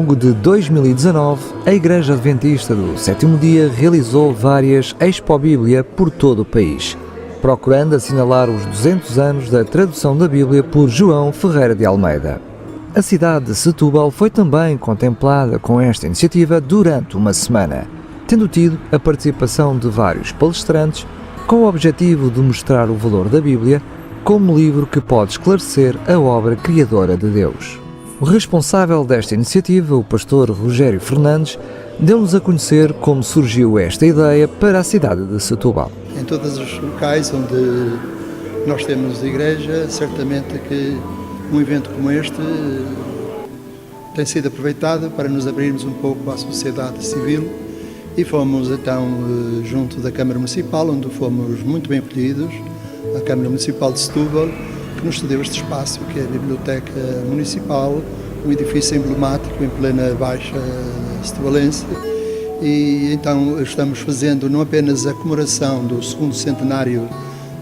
longo de 2019, a Igreja Adventista do Sétimo Dia realizou várias Expo Bíblia por todo o país, procurando assinalar os 200 anos da tradução da Bíblia por João Ferreira de Almeida. A cidade de Setúbal foi também contemplada com esta iniciativa durante uma semana, tendo tido a participação de vários palestrantes com o objetivo de mostrar o valor da Bíblia como livro que pode esclarecer a obra criadora de Deus. O responsável desta iniciativa, o pastor Rogério Fernandes, deu-nos a conhecer como surgiu esta ideia para a cidade de Setúbal. Em todos os locais onde nós temos igreja, certamente que um evento como este tem sido aproveitado para nos abrirmos um pouco à sociedade civil e fomos então junto da Câmara Municipal, onde fomos muito bem acolhidos, a Câmara Municipal de Setúbal, que nos cedeu este espaço, que é a Biblioteca Municipal, um edifício emblemático em plena Baixa Setubalense. E então estamos fazendo não apenas a comemoração do 2º centenário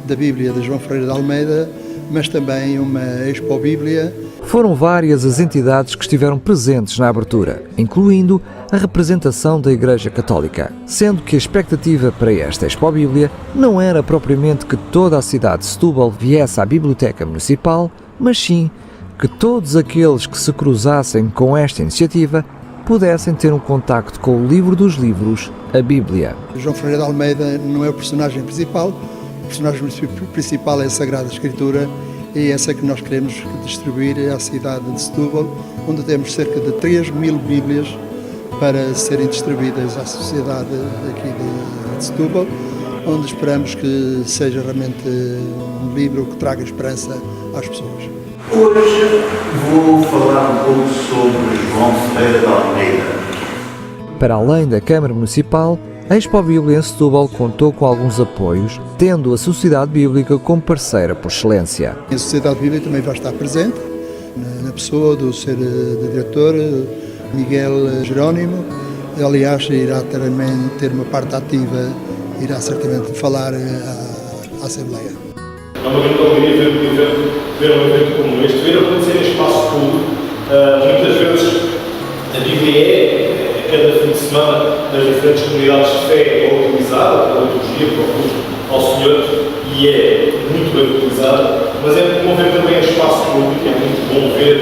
da Bíblia de João Ferreira de Almeida, mas também uma Expo Bíblia. Foram várias as entidades que estiveram presentes na abertura, incluindo a representação da Igreja Católica, sendo que a expectativa para esta Expo Bíblia não era propriamente que toda a cidade de Setúbal viesse à Biblioteca Municipal, mas sim que todos aqueles que se cruzassem com esta iniciativa pudessem ter um contacto com o livro dos livros, a Bíblia. João Ferreira de Almeida não é o personagem principal, o personagem principal é a Sagrada Escritura, e essa é que nós queremos distribuir à cidade de Setúbal, onde temos cerca de 3.000 Bíblias para serem distribuídas à sociedade aqui de Setúbal, onde esperamos que seja realmente um livro que traga esperança às pessoas. Hoje vou falar um pouco sobre João Ferreira de Almeida. Para além da Câmara Municipal, a Expo Bíblia em Setúbal contou com alguns apoios, tendo a Sociedade Bíblica como parceira por excelência. A Sociedade Bíblica também vai estar presente, na pessoa do Sr. Diretor, Miguel Jerónimo. Aliás, irá também ter uma parte ativa, irá certamente falar à Assembleia. É uma grande alegria ver um evento como este, ver acontecer em espaço público. Muitas vezes a Bíblia cada fim de semana nas diferentes comunidades de fé é utilizada para a liturgia, para o culto ao Senhor, e é muito bem utilizada, mas é bom ver também em espaço público, é muito bom ver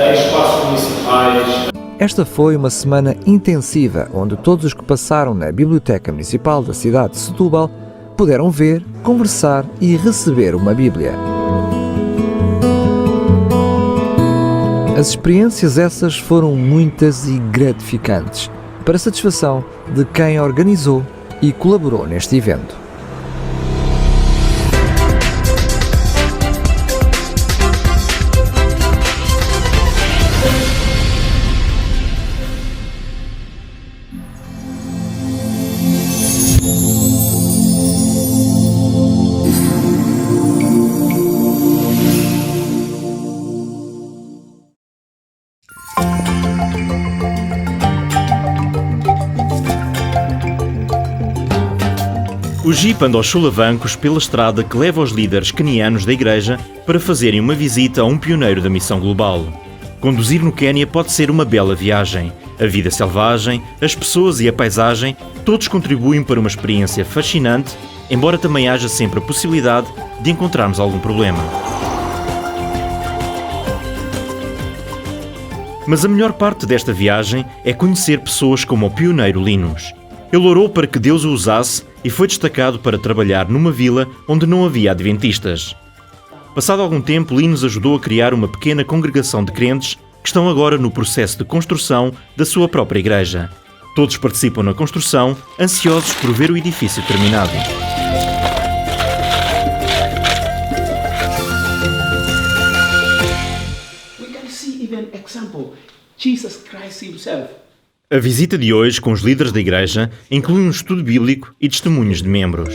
em espaços municipais. Esta foi uma semana intensiva, onde todos os que passaram na Biblioteca Municipal da cidade de Setúbal puderam ver, conversar e receber uma Bíblia. As experiências essas foram muitas e gratificantes, para a satisfação de quem organizou e colaborou neste evento. O Jeep anda aos solavancos pela estrada que leva os líderes quenianos da igreja para fazerem uma visita a um pioneiro da missão global. Conduzir no Quénia pode ser uma bela viagem. A vida selvagem, as pessoas e a paisagem, todos contribuem para uma experiência fascinante, embora também haja sempre a possibilidade de encontrarmos algum problema. Mas a melhor parte desta viagem é conhecer pessoas como o pioneiro Linus. Ele orou para que Deus o usasse e foi destacado para trabalhar numa vila onde não havia adventistas. Passado algum tempo, Linus ajudou a criar uma pequena congregação de crentes que estão agora no processo de construção da sua própria igreja. Todos participam na construção, ansiosos por ver o edifício terminado. We can see even example, Jesus Christ himself. A visita de hoje com os líderes da igreja inclui um estudo bíblico e testemunhos de membros.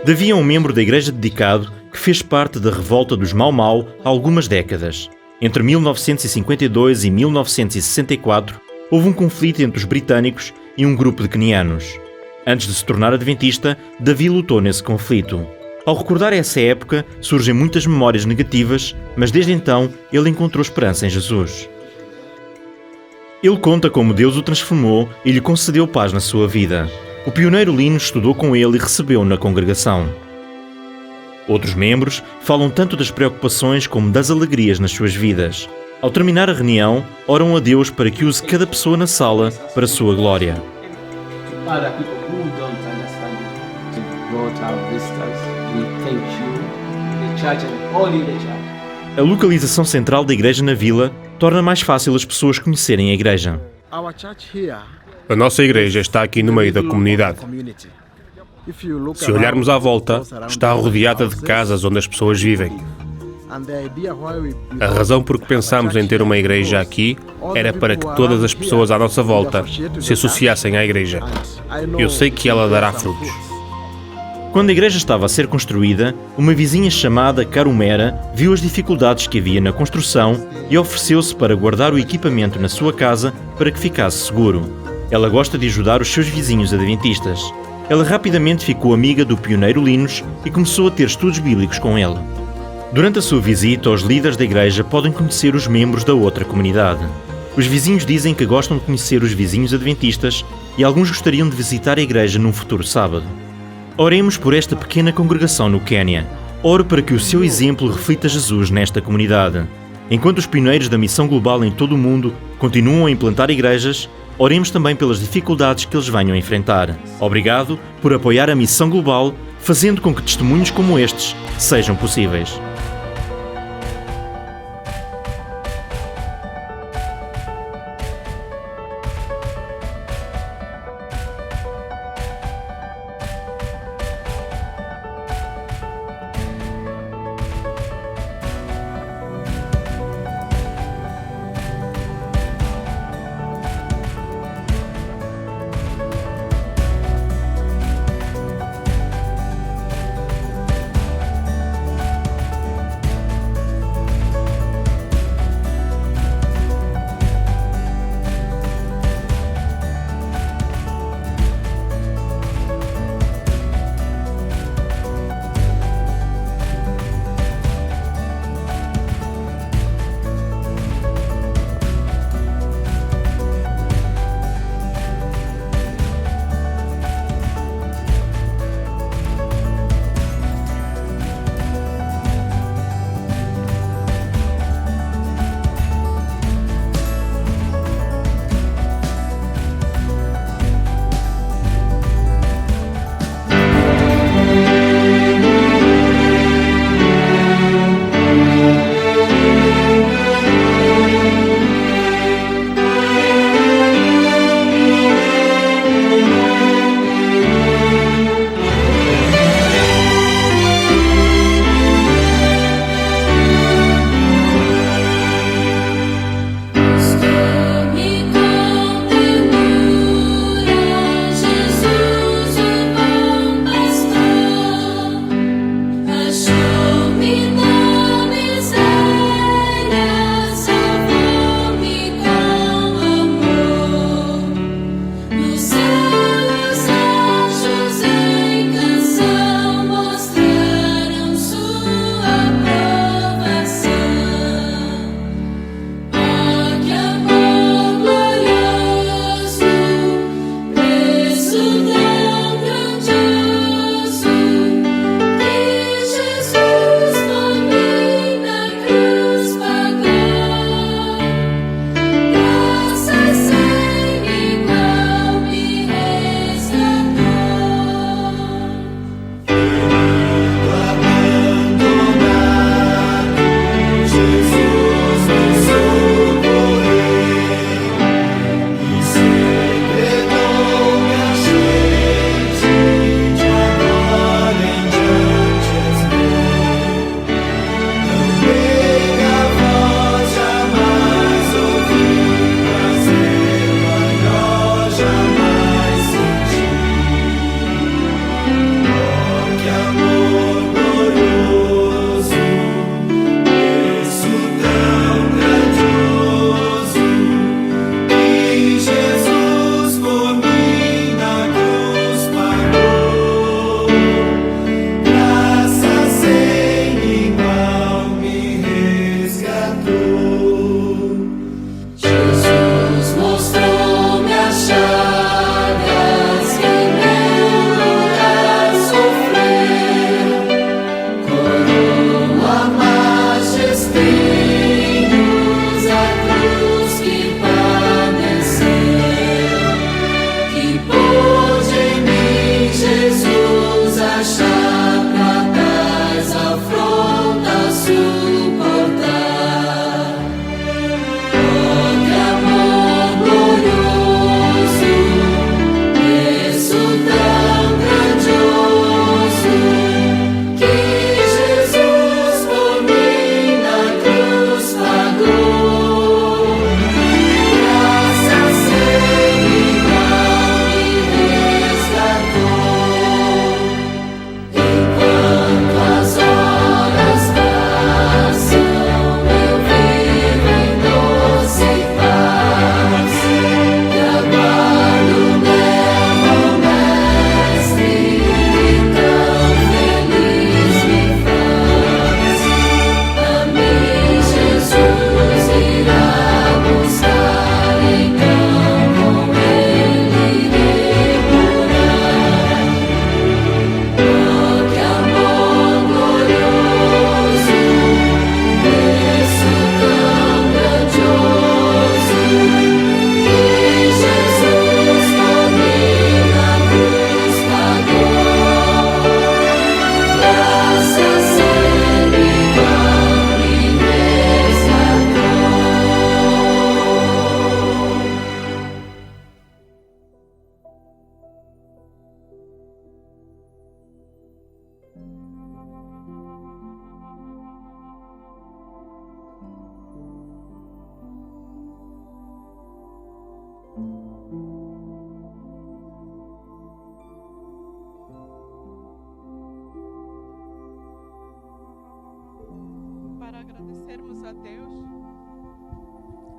Davi é um membro da igreja dedicado que fez parte da revolta dos Mau Mau há algumas décadas. Entre 1952 e 1964, houve um conflito entre os britânicos e um grupo de quenianos. Antes de se tornar adventista, Davi lutou nesse conflito. Ao recordar essa época, surgem muitas memórias negativas, mas desde então ele encontrou esperança em Jesus. Ele conta como Deus o transformou e lhe concedeu paz na sua vida. O pioneiro Linus estudou com ele e recebeu-o na congregação. Outros membros falam tanto das preocupações como das alegrias nas suas vidas. Ao terminar a reunião, oram a Deus para que use cada pessoa na sala para a sua glória. Other people who don't understand it, to brought our visitors, we thank you, the church and all in the church. A localização central da igreja na vila torna mais fácil as pessoas conhecerem a igreja. A nossa igreja está aqui no meio da comunidade. Se olharmos à volta, está rodeada de casas onde as pessoas vivem. A razão por que pensámos em ter uma igreja aqui era para que todas as pessoas à nossa volta se associassem à igreja. Eu sei que ela dará frutos. Quando a igreja estava a ser construída, uma vizinha chamada Carumera viu as dificuldades que havia na construção e ofereceu-se para guardar o equipamento na sua casa para que ficasse seguro. Ela gosta de ajudar os seus vizinhos adventistas. Ela rapidamente ficou amiga do pioneiro Linus e começou a ter estudos bíblicos com ele. Durante a sua visita, os líderes da igreja podem conhecer os membros da outra comunidade. Os vizinhos dizem que gostam de conhecer os vizinhos adventistas e alguns gostariam de visitar a igreja num futuro sábado. Oremos por esta pequena congregação no Quênia. Oro para que o seu exemplo reflita Jesus nesta comunidade. Enquanto os pioneiros da missão global em todo o mundo continuam a implantar igrejas, oremos também pelas dificuldades que eles venham a enfrentar. Obrigado por apoiar a missão global, fazendo com que testemunhos como estes sejam possíveis.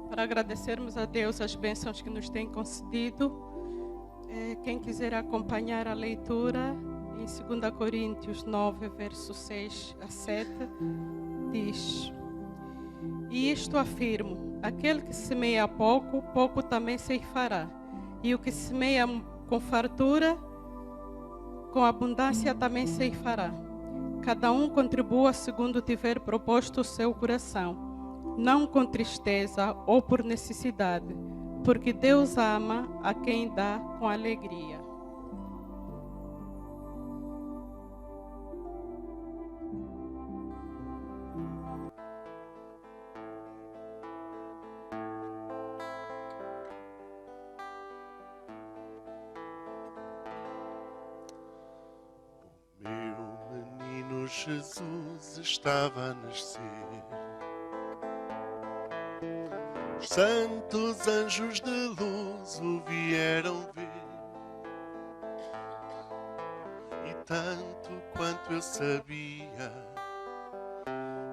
para agradecermos a Deus as bênçãos que nos tem concedido. Quem quiser acompanhar a leitura, em 2 Coríntios 9, verso 6 a 7, diz: E isto afirmo, aquele que semeia pouco, pouco também ceifará. E o que semeia com fartura, com abundância também ceifará. Cada um contribua segundo tiver proposto o seu coração, não com tristeza ou por necessidade, porque Deus ama a quem dá com alegria. Jesus estava a nascer. Os santos anjos de luz o vieram ver. E tanto quanto eu sabia,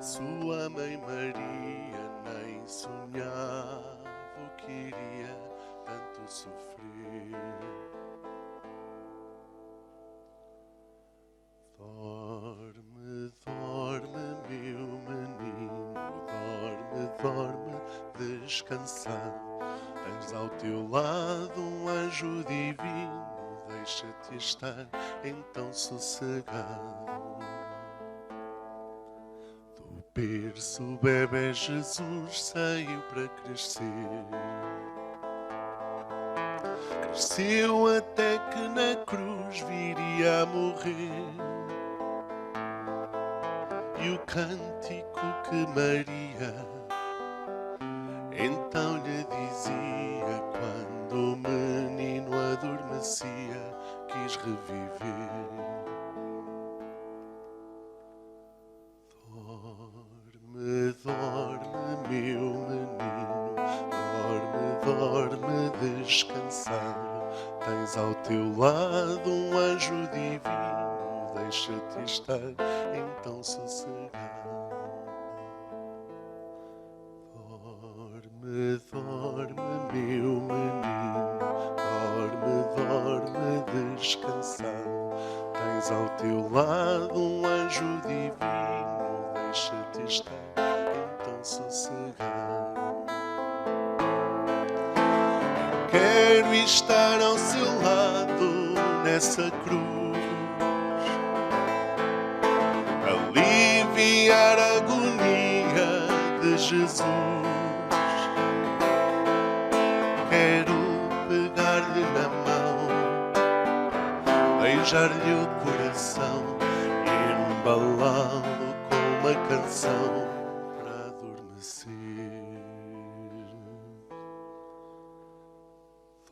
sua mãe Maria nem sonhava o que iria tanto sofrer. Dorme, dorme, meu menino, dorme, dorme, descansado. Tens ao teu lado um anjo divino, deixa-te estar então sossegado. Do berço o bebé Jesus saiu para crescer. Cresceu até que na cruz viria a morrer. E o cântico que Maria então lhe dizia, quando o menino adormecia, quis reviver. Dorme, dorme, meu menino, dorme, dorme, descansado. Tens ao teu lado um anjo divino, deixa-te estar então sossegado. Dorme, dorme, meu menino, dorme, dorme, descansado. Tens ao teu lado um anjo divino, deixa-te estar então sossegado. Quero estar ao seu lado nessa cruz, aliviar a agonia de Jesus. Quero pegar-lhe na mão, beijar-lhe o coração e embalá-lo com uma canção para adormecer.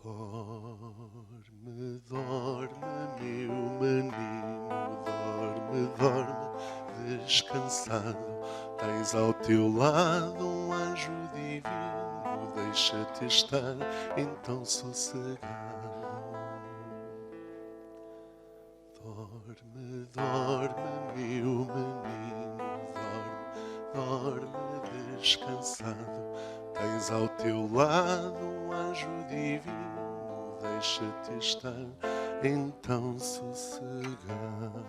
Dorme, dorme, meu menino, dorme, dorme, descansado. Tens ao teu lado um anjo divino, deixa-te estar então sossegado. Dorme, dorme, meu menino, dorme, dorme, descansado. Tens ao teu lado um anjo divino, deixa-te estar então sossegado.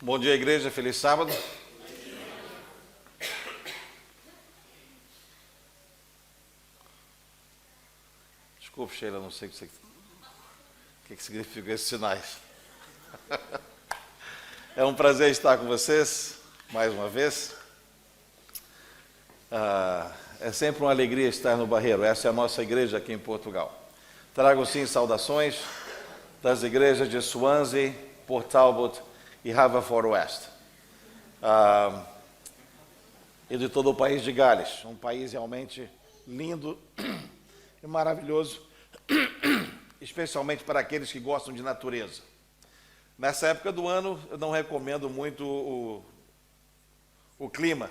Bom dia, igreja. Feliz sábado. Desculpe, Sheila, não sei o que significam esses sinais. É um prazer estar com vocês, mais uma vez. É sempre uma alegria estar no Barreiro. Essa é a nossa igreja aqui em Portugal. Trago, sim, saudações das igrejas de Swansea, Port Talbot e Haverfordwest. E de todo o país de Gales. Um país realmente lindo e maravilhoso, especialmente para aqueles que gostam de natureza. Nessa época do ano, eu não recomendo muito o clima.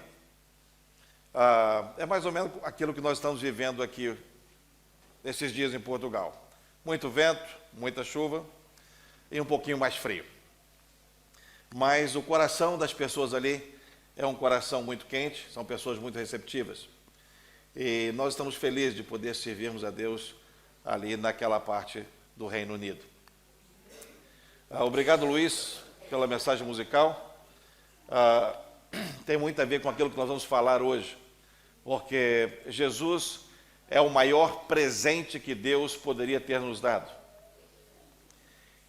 É mais ou menos aquilo que nós estamos vivendo aqui nesses dias em Portugal. Muito vento, muita chuva e um pouquinho mais frio. mas o coração das pessoas ali é um coração muito quente, são pessoas muito receptivas. E nós estamos felizes de poder servirmos a Deus ali naquela parte do Reino Unido. Obrigado, Luiz, pela mensagem musical. Tem muito a ver com aquilo que nós vamos falar hoje, porque Jesus é o maior presente que Deus poderia ter nos dado.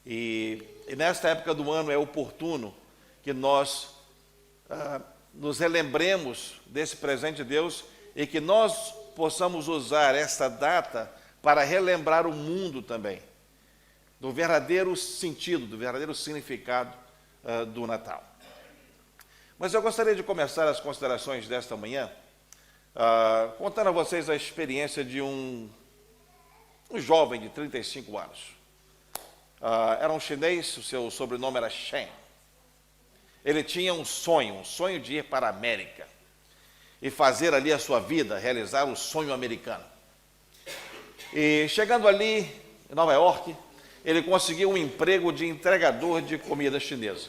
E nesta época do ano é oportuno que nós nos relembremos desse presente de Deus e que nós possamos usar essa data para relembrar o mundo também do verdadeiro sentido, do verdadeiro significado do Natal. Mas eu gostaria de começar as considerações desta manhã contando a vocês a experiência de um jovem de 35 anos. Era um chinês, o seu sobrenome era Shen. Ele tinha um sonho de ir para a América e fazer ali a sua vida, realizar o sonho americano. E chegando ali em Nova York, ele conseguiu um emprego de entregador de comida chinesa.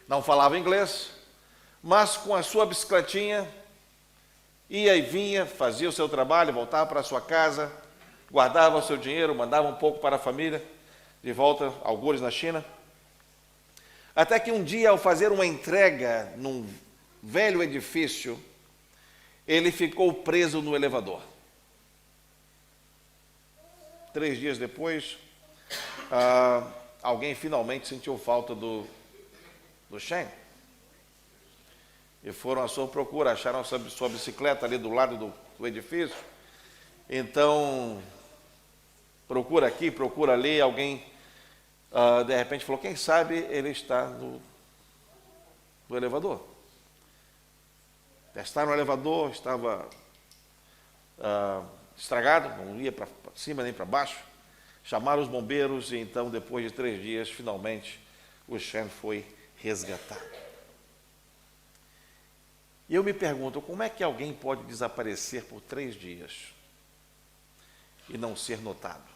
Não falava inglês, mas com a sua bicicletinha, ia e vinha, fazia o seu trabalho, voltava para a sua casa, guardava o seu dinheiro, mandava um pouco para a família, de volta, algures na China. Até que um dia, ao fazer uma entrega num velho edifício, ele ficou preso no elevador. 3 dias depois, alguém finalmente sentiu falta do Shen. E foram à sua procura, acharam sua bicicleta ali do lado do edifício. Então, procura aqui, procura ali, alguém de repente falou, quem sabe ele está no elevador. Testaram o elevador, estava estragado, não ia para cima nem para baixo. Chamaram os bombeiros e então, depois de 3 dias, finalmente, o Shen foi resgatado. E eu me pergunto, como é que alguém pode desaparecer por 3 dias e não ser notado?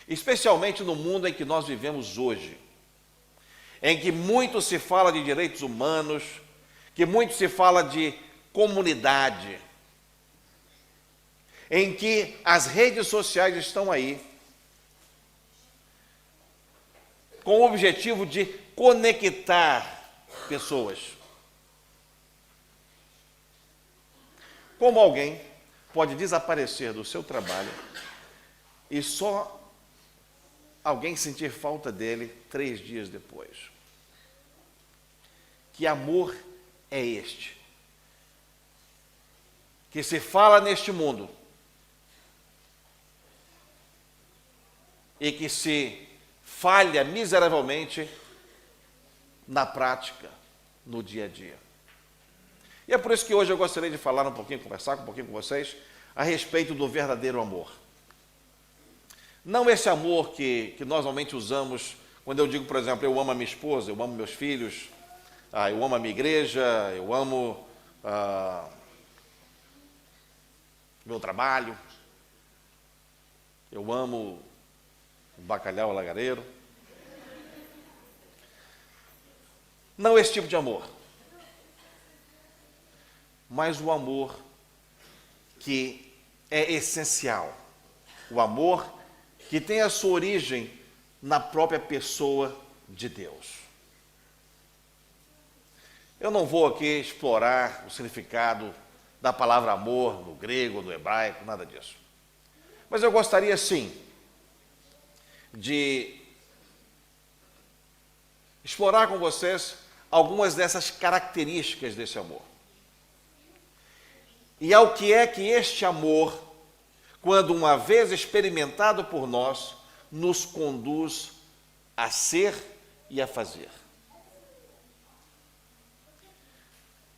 Especialmente no mundo em que nós vivemos hoje, em que muito se fala de direitos humanos, que muito se fala de comunidade, em que as redes sociais estão aí com o objetivo de conectar pessoas. Como alguém pode desaparecer do seu trabalho e só alguém sentir falta dele 3 dias depois? Que amor é este? Que se fala neste mundo e que se falha miseravelmente na prática, no dia a dia. E é por isso que hoje eu gostaria de falar um pouquinho, conversar um pouquinho com vocês a respeito do verdadeiro amor. Não esse amor que nós normalmente usamos quando eu digo, por exemplo, eu amo a minha esposa, eu amo meus filhos, eu amo a minha igreja, eu amo meu trabalho, eu amo o bacalhau alagareiro. Não esse tipo de amor, mas o amor que é essencial, o amor que tem a sua origem na própria pessoa de Deus. Eu não vou aqui explorar o significado da palavra amor no grego, no hebraico, nada disso. Mas eu gostaria, sim, de explorar com vocês algumas dessas características desse amor. E ao que é que este amor, quando uma vez experimentado por nós, nos conduz a ser e a fazer.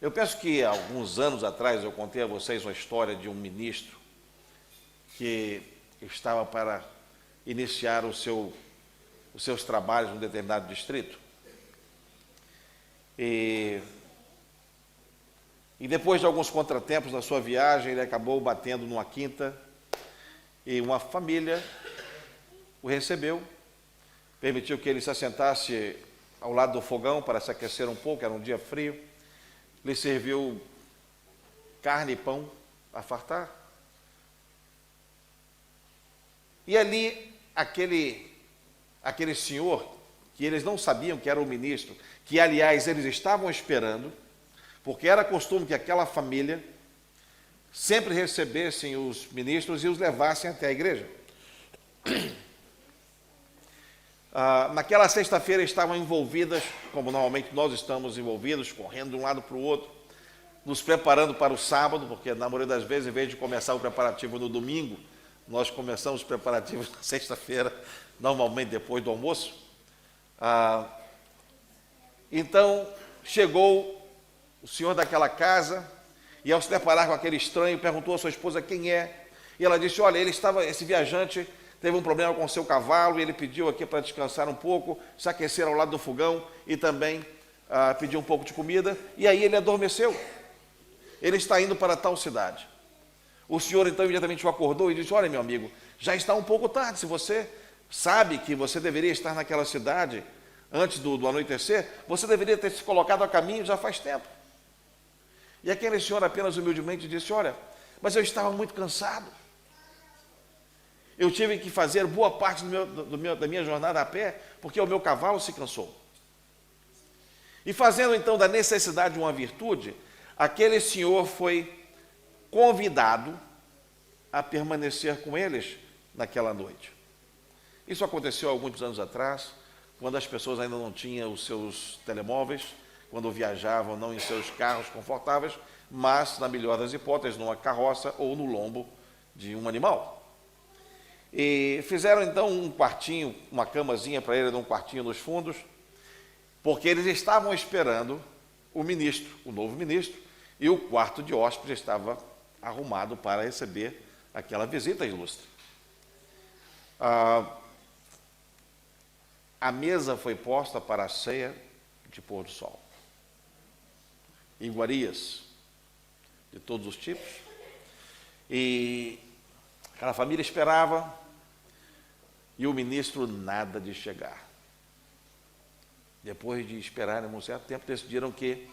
Eu penso que há alguns anos atrás eu contei a vocês uma história de um ministro que estava para iniciar os seus trabalhos num determinado distrito. E depois de alguns contratempos na sua viagem, ele acabou batendo numa quinta e uma família o recebeu permitiu que ele se assentasse ao lado do fogão para se aquecer um pouco, era um dia frio. Lhe serviu carne e pão a fartar. E ali, aquele senhor, que eles não sabiam que era o ministro, que aliás eles estavam esperando, porque era costume que aquela família sempre recebessem os ministros e os levassem até a igreja. Naquela sexta-feira estavam envolvidas, como normalmente nós estamos envolvidos, correndo de um lado para o outro, nos preparando para o sábado, porque na maioria das vezes, em vez de começar o preparativo no domingo, nós começamos os preparativos na sexta-feira, normalmente depois do almoço. Então, chegou o senhor daquela casa, e ao se deparar com aquele estranho, perguntou à sua esposa quem é, e ela disse, olha, esse viajante teve um problema com o seu cavalo, e ele pediu aqui para descansar um pouco, se aquecer ao lado do fogão, e também pediu um pouco de comida, e aí ele adormeceu. Ele está indo para tal cidade. O senhor então imediatamente o acordou e disse, olha meu amigo, já está um pouco tarde, se você sabe que você deveria estar naquela cidade antes do anoitecer, você deveria ter se colocado a caminho já faz tempo. E aquele senhor apenas humildemente disse, olha, mas eu estava muito cansado. Eu tive que fazer boa parte da minha jornada a pé, porque o meu cavalo se cansou. E fazendo então da necessidade uma virtude, aquele senhor foi convidado a permanecer com eles naquela noite. Isso aconteceu há muitos anos atrás, quando as pessoas ainda não tinham os seus telemóveis, quando viajavam não em seus carros confortáveis, mas, na melhor das hipóteses, numa carroça ou no lombo de um animal. E fizeram então um quartinho, uma camazinha para ele, num quartinho nos fundos, porque eles estavam esperando o ministro, o novo ministro, e o quarto de hóspede estava arrumado para receber aquela visita ilustre. A mesa foi posta para a ceia de pôr do sol. Iguarias de todos os tipos. E aquela família esperava, e o ministro nada de chegar. Depois de esperarem um certo tempo, decidiram que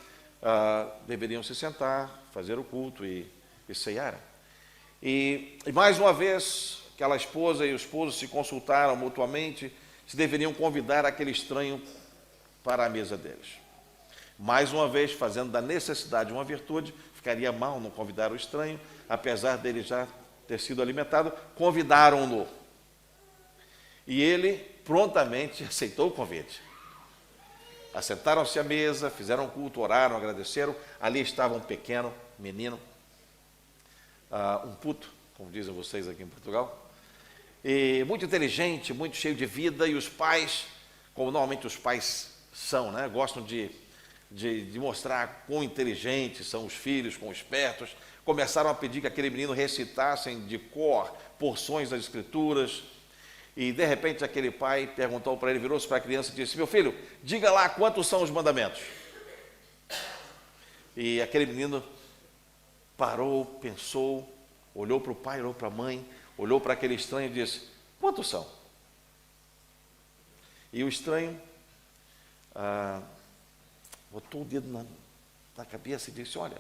deveriam se sentar, fazer o culto e ceiaram. E mais uma vez, aquela esposa e o esposo se consultaram mutuamente se deveriam convidar aquele estranho para a mesa deles. Mais uma vez, fazendo da necessidade uma virtude, ficaria mal não convidar o estranho, apesar dele já ter sido alimentado, convidaram-no. E ele prontamente aceitou o convite. Assentaram-se à mesa, fizeram um culto, oraram, agradeceram. Ali estava um pequeno menino, um puto, como dizem vocês aqui em Portugal, e muito inteligente, muito cheio de vida, e os pais, como normalmente os pais são, né, gostam de mostrar quão inteligentes são os filhos, quão espertos, começaram a pedir que aquele menino recitassem de cor porções das Escrituras. E, de repente, aquele pai perguntou para ele, virou-se para a criança e disse, meu filho, diga lá quantos são os mandamentos. E aquele menino parou, pensou, olhou para o pai, olhou para a mãe, olhou para aquele estranho e disse, quantos são? E o estranho botou o dedo na cabeça e disse, olha,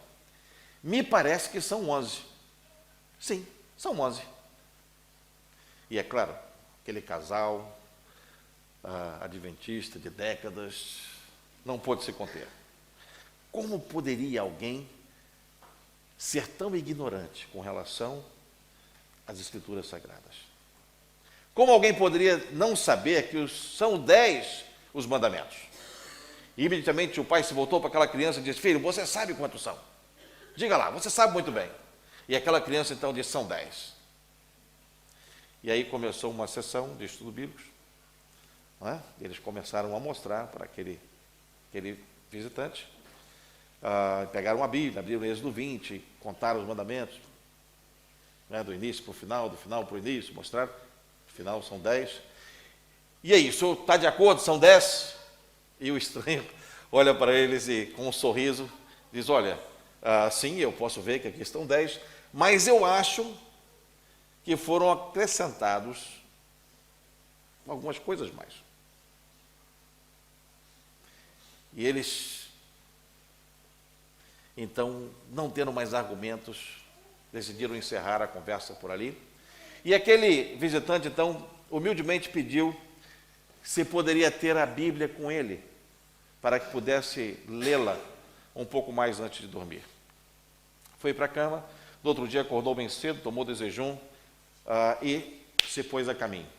me parece que são 11. Sim, são 11. E é claro, aquele casal adventista de décadas não pôde se conter. Como poderia alguém ser tão ignorante com relação às Escrituras Sagradas? Como alguém poderia não saber que são 10 os mandamentos? E imediatamente o pai se voltou para aquela criança e disse, filho, você sabe quantos são? Diga lá, você sabe muito bem. E aquela criança então disse, são 10. E aí começou uma sessão de estudo bíblicos, não é? Eles começaram a mostrar para aquele visitante, pegaram a Bíblia, abriram o Êxodo 20, contaram os mandamentos, né, do início para o final, do final para o início, mostraram, no final são 10. E aí, o senhor está de acordo, são 10? E o estranho olha para eles e com um sorriso diz, olha, sim, eu posso ver que aqui estão 10, mas eu acho que foram acrescentados algumas coisas mais. E eles, então, não tendo mais argumentos, decidiram encerrar a conversa por ali. E aquele visitante, então, humildemente pediu se poderia ter a Bíblia com ele, para que pudesse lê-la um pouco mais antes de dormir. Foi para a cama, no outro dia acordou bem cedo, tomou desejum e se pôs a caminho.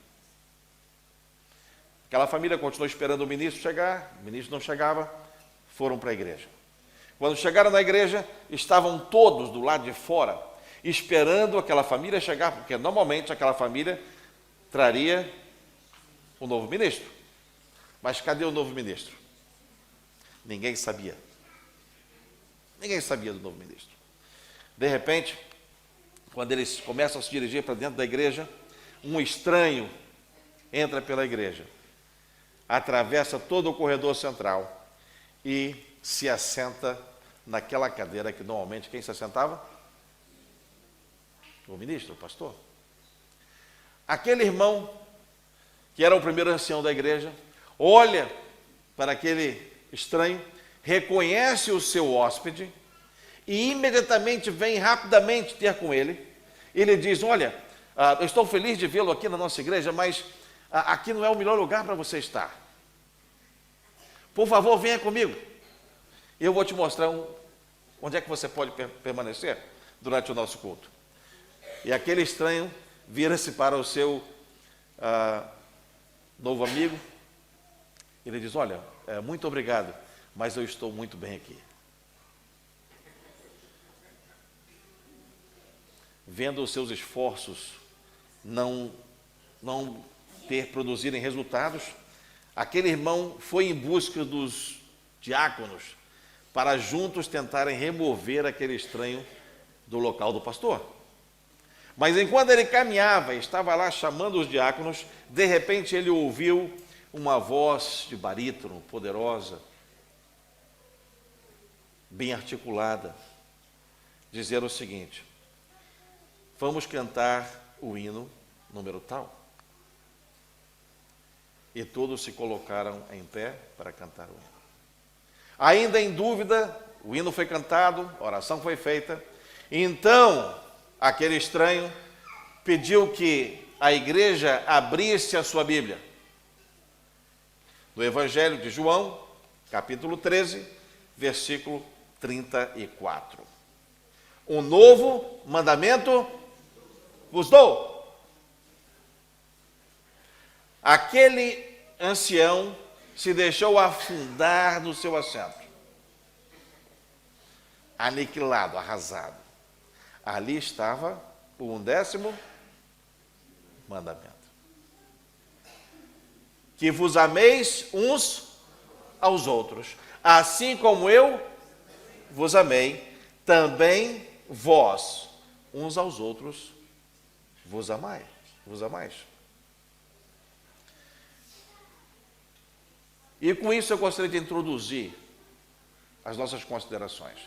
Aquela família continuou esperando o ministro chegar, o ministro não chegava, foram para a igreja. Quando chegaram na igreja, estavam todos do lado de fora, esperando aquela família chegar, porque normalmente aquela família traria o novo ministro. Mas cadê o novo ministro? Ninguém sabia. Ninguém sabia do novo ministro. De repente, quando eles começam a se dirigir para dentro da igreja, um estranho entra pela igreja, atravessa todo o corredor central e se assenta naquela cadeira que normalmente quem se assentava? O ministro, o pastor. Aquele irmão, que era o primeiro ancião da igreja, olha para aquele estranho, reconhece o seu hóspede e imediatamente vem rapidamente ter com ele. Ele diz: olha, eu estou feliz de vê-lo aqui na nossa igreja, mas aqui não é o melhor lugar para você estar. Por favor, venha comigo. Eu vou te mostrar onde é que você pode permanecer durante o nosso culto. E aquele estranho vira-se para o seu novo amigo. Ele diz: olha, muito obrigado, mas eu estou muito bem aqui. Vendo os seus esforços não produzirem resultados, aquele irmão foi em busca dos diáconos para juntos tentarem remover aquele estranho do local do pastor. Mas enquanto ele caminhava, estava lá chamando os diáconos, de repente ele ouviu uma voz de barítono, poderosa, bem articulada, dizer o seguinte: vamos cantar o hino número tal. E todos se colocaram em pé para cantar o hino. Ainda em dúvida, o hino foi cantado, a oração foi feita. Então, aquele estranho pediu que a igreja abrisse a sua Bíblia. No Evangelho de João, capítulo 13, versículo 34. Um novo mandamento vos dou. Aquele ancião se deixou afundar no seu assento, aniquilado, arrasado. Ali estava o 11º mandamento: que vos ameis uns aos outros, assim como eu vos amei, também vós uns aos outros vos amais. E com isso eu gostaria de introduzir as nossas considerações.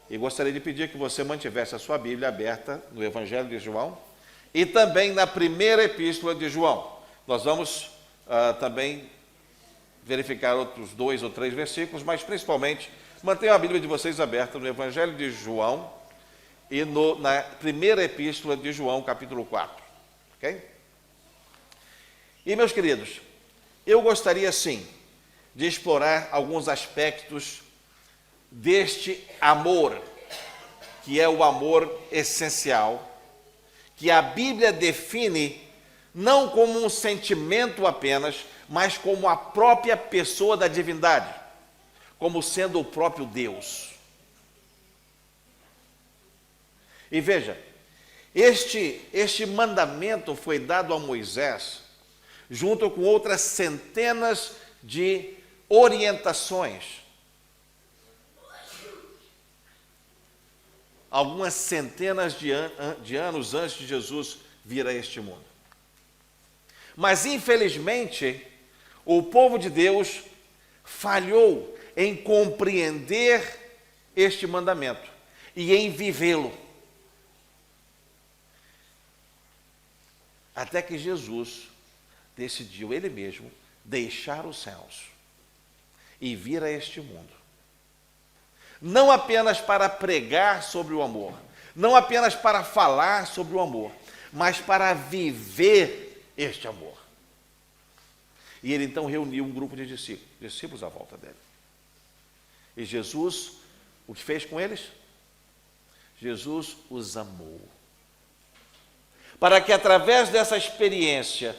E gostaria de pedir que você mantivesse a sua Bíblia aberta no Evangelho de João e também na primeira epístola de João. Nós vamos também verificar outros 2 ou 3 versículos, mas principalmente mantenham a Bíblia de vocês aberta no Evangelho de João e na primeira epístola de João, capítulo 4. Ok? E, meus queridos, eu gostaria sim de explorar alguns aspectos deste amor, que é o amor essencial, que a Bíblia define não como um sentimento apenas, mas como a própria pessoa da divindade, como sendo o próprio Deus. E veja, este mandamento foi dado a Moisés, junto com outras centenas de orientações, algumas centenas de anos antes de Jesus vir a este mundo. Mas, infelizmente, o povo de Deus falhou em compreender este mandamento e em vivê-lo. Até que Jesus decidiu, ele mesmo, deixar os céus e vir a este mundo. Não apenas para pregar sobre o amor, não apenas para falar sobre o amor, mas para viver este amor. E ele então reuniu um grupo de discípulos à volta dele. E Jesus, o que fez com eles? Jesus os amou. Para que através dessa experiência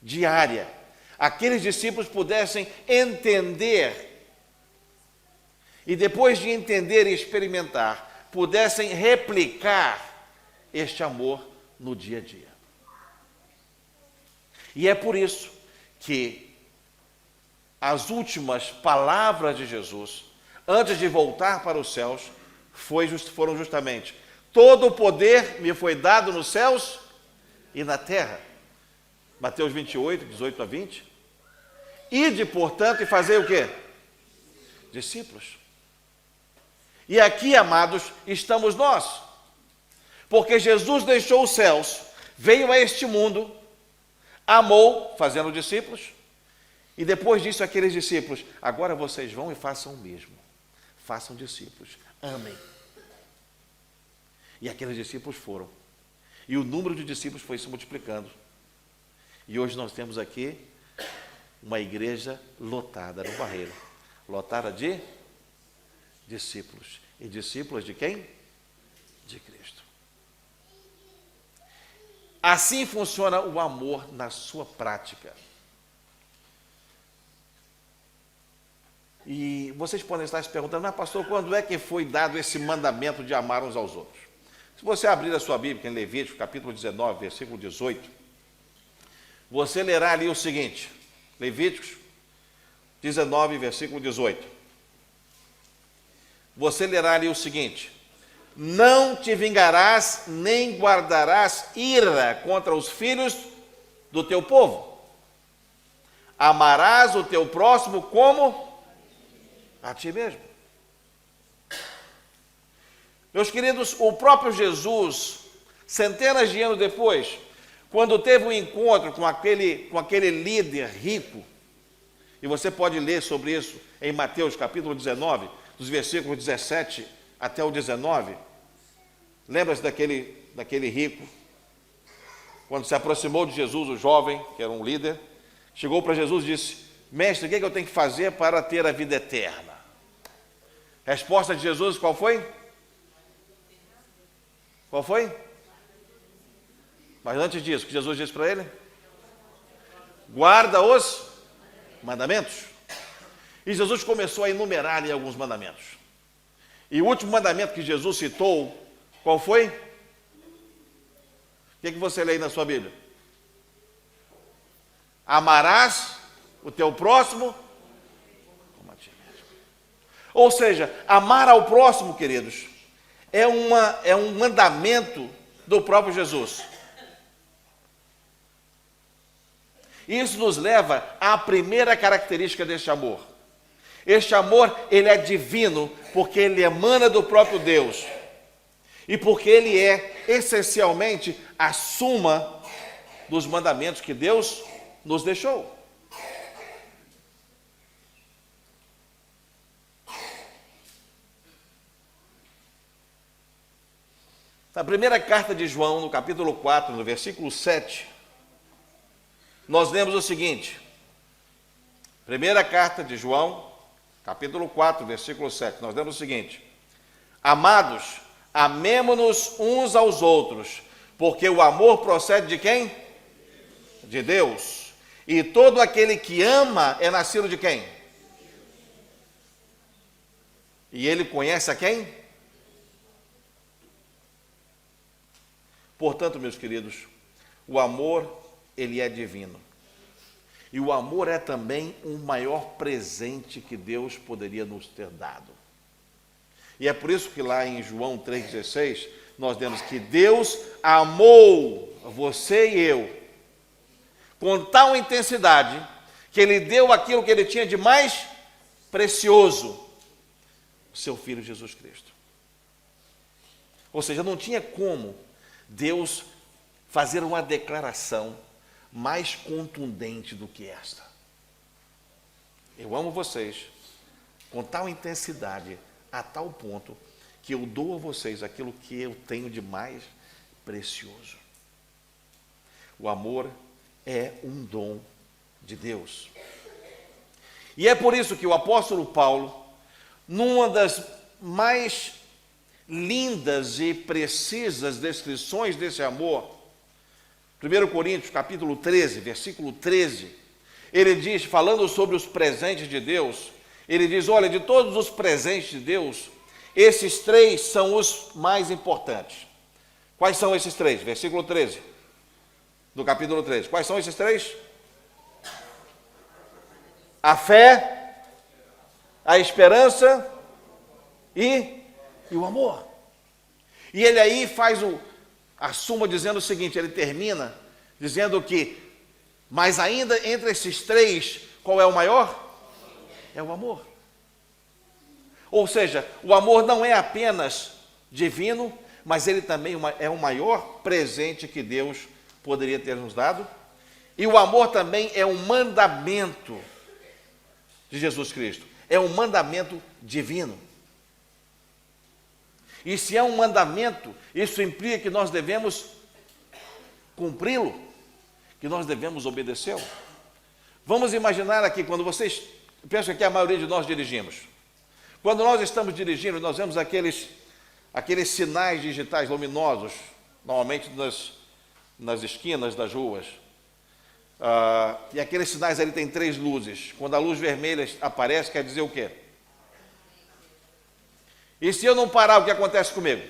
diária, aqueles discípulos pudessem entender, e depois de entender e experimentar, pudessem replicar este amor no dia a dia. E é por isso que as últimas palavras de Jesus, antes de voltar para os céus, foram justamente: todo o poder me foi dado nos céus e na terra. Mateus 28, 18 a 20. Ide, portanto, e fazei o quê? Discípulos. E aqui, amados, estamos nós. Porque Jesus deixou os céus, veio a este mundo, amou, fazendo discípulos, e depois disso aqueles discípulos: agora vocês vão e façam o mesmo. Façam discípulos, amem. E aqueles discípulos foram. E o número de discípulos foi se multiplicando. E hoje nós temos aqui uma igreja lotada no Barreiro. Lotada de discípulos. E discípulos de quem? De Cristo. Assim funciona o amor na sua prática. E vocês podem estar se perguntando: mas pastor, quando é que foi dado esse mandamento de amar uns aos outros? Se você abrir a sua Bíblia em Levítico, capítulo 19, versículo 18, você lerá ali o seguinte, Levíticos 19, versículo 18. Você lerá ali o seguinte: não te vingarás, nem guardarás ira contra os filhos do teu povo. Amarás o teu próximo como a ti mesmo. Meus queridos, o próprio Jesus, centenas de anos depois, quando teve um encontro com aquele líder rico, e você pode ler sobre isso em Mateus capítulo 19, dos versículos 17 até o 19, lembra-se daquele rico, quando se aproximou de Jesus, o jovem, que era um líder, chegou para Jesus e disse: mestre, o que eu tenho que fazer para ter a vida eterna? Resposta de Jesus, qual foi? Qual foi? Mas antes disso, o que Jesus disse para ele? Guarda os mandamentos. E Jesus começou a enumerar ali alguns mandamentos. E o último mandamento que Jesus citou, qual foi? O que você lê aí na sua Bíblia? Amarás o teu próximo como a ti mesmo. Ou seja, amar ao próximo, queridos, é um mandamento do próprio Jesus. Isso nos leva à primeira característica deste amor. Este amor, ele é divino, porque ele emana do próprio Deus. E porque ele é, essencialmente, a suma dos mandamentos que Deus nos deixou. Na primeira carta de João, no capítulo 4, no versículo 7, nós lemos o seguinte. Primeira carta de João, capítulo 4, versículo 7, nós lemos o seguinte: amados, amemo-nos uns aos outros, porque o amor procede de quem? De Deus. E todo aquele que ama é nascido de quem? E ele conhece a quem? Portanto, meus queridos, o amor, ele é divino. E o amor é também o maior presente que Deus poderia nos ter dado. E é por isso que lá em João 3,16, nós lemos que Deus amou você e eu com tal intensidade que Ele deu aquilo que Ele tinha de mais precioso, o seu Filho Jesus Cristo. Ou seja, não tinha como Deus fazer uma declaração mais contundente do que esta. Eu amo vocês com tal intensidade, a tal ponto, que eu dou a vocês aquilo que eu tenho de mais precioso. O amor é um dom de Deus. E é por isso que o apóstolo Paulo, numa das mais lindas e precisas descrições desse amor, 1 Coríntios capítulo 13, versículo 13, ele diz, falando sobre os presentes de Deus, ele diz, olha, de todos os presentes de Deus, esses 3 são os mais importantes. Quais são esses 3? Versículo 13, do capítulo 13. Quais são esses 3? A fé, a esperança e o amor. E ele aí faz a suma dizendo o seguinte, ele termina dizendo que, mas ainda entre esses 3, qual é o maior? É o amor. Ou seja, o amor não é apenas divino, mas ele também é o maior presente que Deus poderia ter nos dado. E o amor também é um mandamento de Jesus Cristo. É um mandamento divino. E se é um mandamento, isso implica que nós devemos cumpri-lo, que nós devemos obedecê-lo. Vamos imaginar aqui, quando vocês, penso que a maioria de nós dirigimos. Quando nós estamos dirigindo, nós vemos aqueles sinais digitais luminosos, normalmente nas esquinas das ruas. E aqueles sinais ali têm 3 luzes. Quando a luz vermelha aparece, quer dizer o quê? E se eu não parar, o que acontece comigo?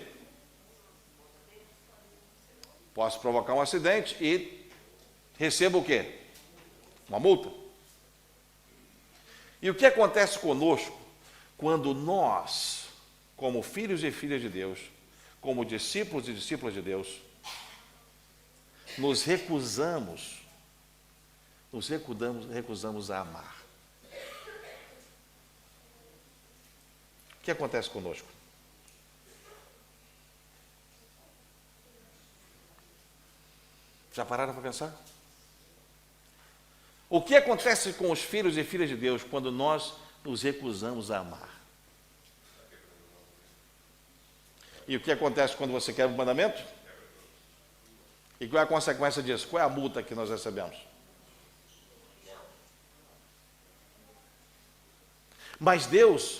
Posso provocar um acidente e recebo o quê? Uma multa. E o que acontece conosco quando nós, como filhos e filhas de Deus, como discípulos e discípulas de Deus, nos recusamos a amar? O que acontece conosco? Já pararam para pensar? O que acontece com os filhos e filhas de Deus quando nós nos recusamos a amar? E o que acontece quando você quebra o mandamento? E qual é a consequência disso? Qual é a multa que nós recebemos? Mas Deus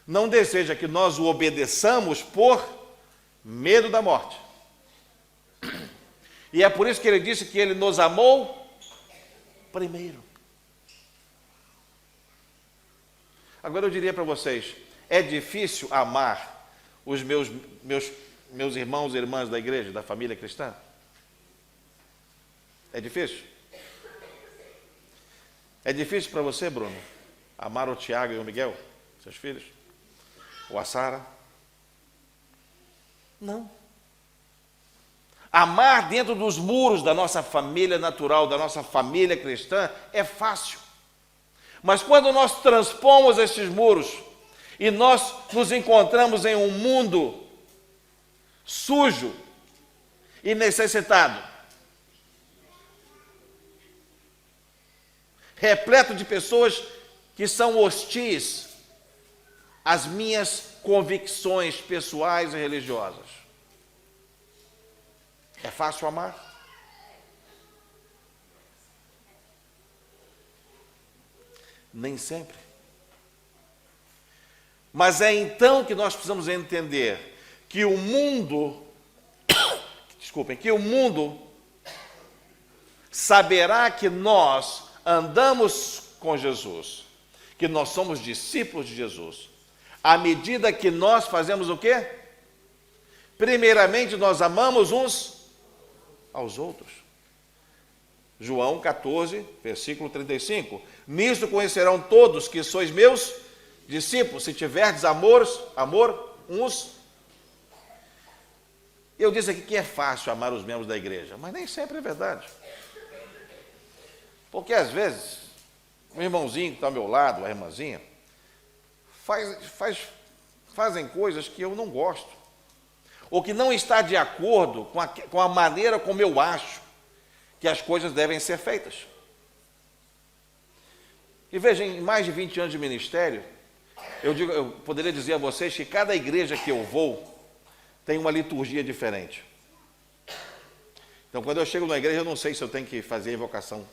não deseja que nós o obedeçamos por medo da morte. E é por isso que ele disse que ele nos amou primeiro. Agora eu diria para vocês, é difícil amar os meus irmãos e irmãs da igreja, da família cristã? É difícil? É difícil para você, Bruno, amar o Tiago e o Miguel, seus filhos? Ou a Sara? Não. Amar dentro dos muros da nossa família natural, da nossa família cristã, é fácil. Mas quando nós transpomos esses muros e nós nos encontramos em um mundo sujo e necessitado, repleto de pessoas que são hostis às minhas convicções pessoais e religiosas, é fácil amar? Nem sempre. Mas é então que nós precisamos entender que o mundo, que o mundo saberá que nós andamos com Jesus, que nós somos discípulos de Jesus, à medida que nós fazemos o quê? Primeiramente, nós amamos uns aos outros. João 14, versículo 35. Nisto conhecerão todos que sois meus discípulos, se tiverdes amor uns. Eu disse aqui que é fácil amar os membros da igreja, mas nem sempre é verdade. Porque às vezes, o irmãozinho que está ao meu lado, a irmãzinha, fazem coisas que eu não gosto, ou que não está de acordo com a maneira como eu acho que as coisas devem ser feitas. E veja, em mais de 20 anos de ministério, eu poderia dizer a vocês que cada igreja que eu vou tem uma liturgia diferente. Então, quando eu chego na igreja, eu não sei se eu tenho que fazer a invocação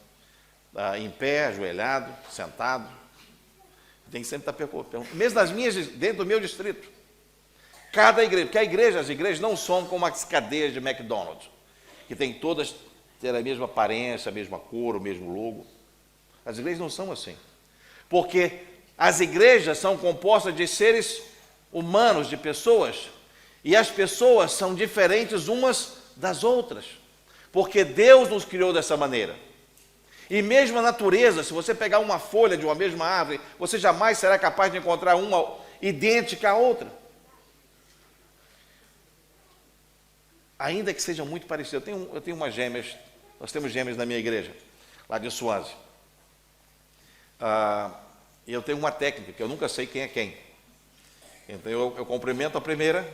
em pé, ajoelhado, sentado. Tem que sempre estar perguntando. Mesmo nas minhas, dentro do meu distrito. Cada igreja, porque as igrejas não são como as cadeias de McDonald's, que tem todas ter a mesma aparência, a mesma cor, o mesmo logo. As igrejas não são assim. Porque as igrejas são compostas de seres humanos, de pessoas, e as pessoas são diferentes umas das outras, porque Deus nos criou dessa maneira. E mesmo a natureza, se você pegar uma folha de uma mesma árvore, você jamais será capaz de encontrar uma idêntica à outra. Ainda que sejam muito parecidas. Eu tenho umas gêmeas, nós temos gêmeas na minha igreja, lá de Swansea. E eu tenho uma técnica, que eu nunca sei quem é quem. Então eu cumprimento a primeira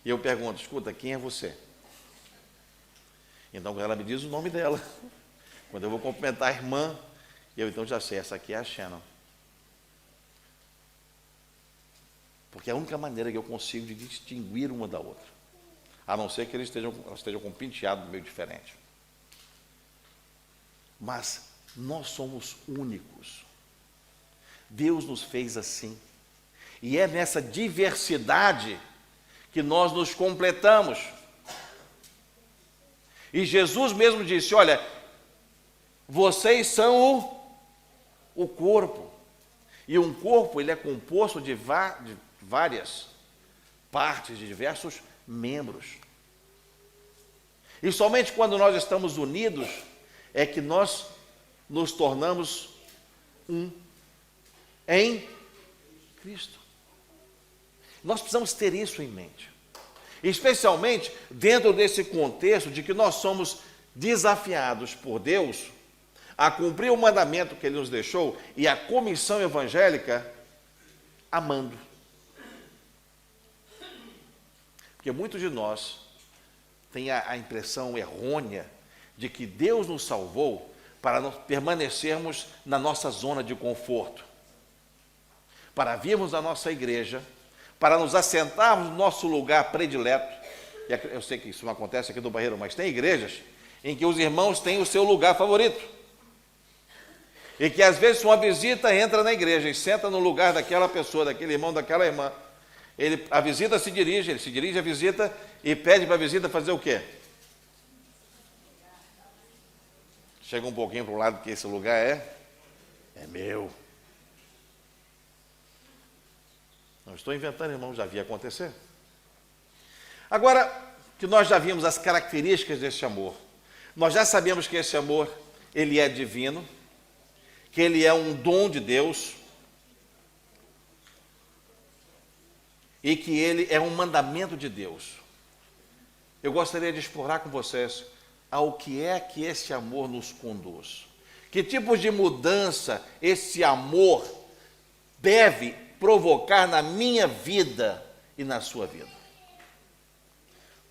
e eu pergunto, escuta, quem é você? Então ela me diz o nome dela. Quando eu vou cumprimentar a irmã, eu então já sei, essa aqui é a Shannon. Porque é a única maneira que eu consigo de distinguir uma da outra. A não ser que eles estejam com um penteado meio diferente. Mas nós somos únicos. Deus nos fez assim. E é nessa diversidade que nós nos completamos. E Jesus mesmo disse, olha, vocês são o corpo. E um corpo, ele é composto de várias partes, de diversos membros. E somente quando nós estamos unidos é que nós nos tornamos um em Cristo. Nós precisamos ter isso em mente. Especialmente dentro desse contexto de que nós somos desafiados por Deus a cumprir o mandamento que Ele nos deixou e a comissão evangélica amando. Porque muitos de nós têm a impressão errônea de que Deus nos salvou para nós permanecermos na nossa zona de conforto, para virmos à nossa igreja, para nos assentarmos no nosso lugar predileto. E eu sei que isso não acontece aqui no Barreiro, mas tem igrejas em que os irmãos têm o seu lugar favorito. E que às vezes uma visita entra na igreja e senta no lugar daquela pessoa, daquele irmão, daquela irmã. A visita ele se dirige à visita e pede para a visita fazer o quê? Chega um pouquinho para o lado que esse lugar é meu. Não estou inventando, irmão, já vi acontecer. Agora que nós já vimos as características desse amor, nós já sabemos que esse amor, ele é divino, que ele é um dom de Deus e que ele é um mandamento de Deus. Eu gostaria de explorar com vocês ao que é que esse amor nos conduz. Que tipo de mudança esse amor deve provocar na minha vida e na sua vida.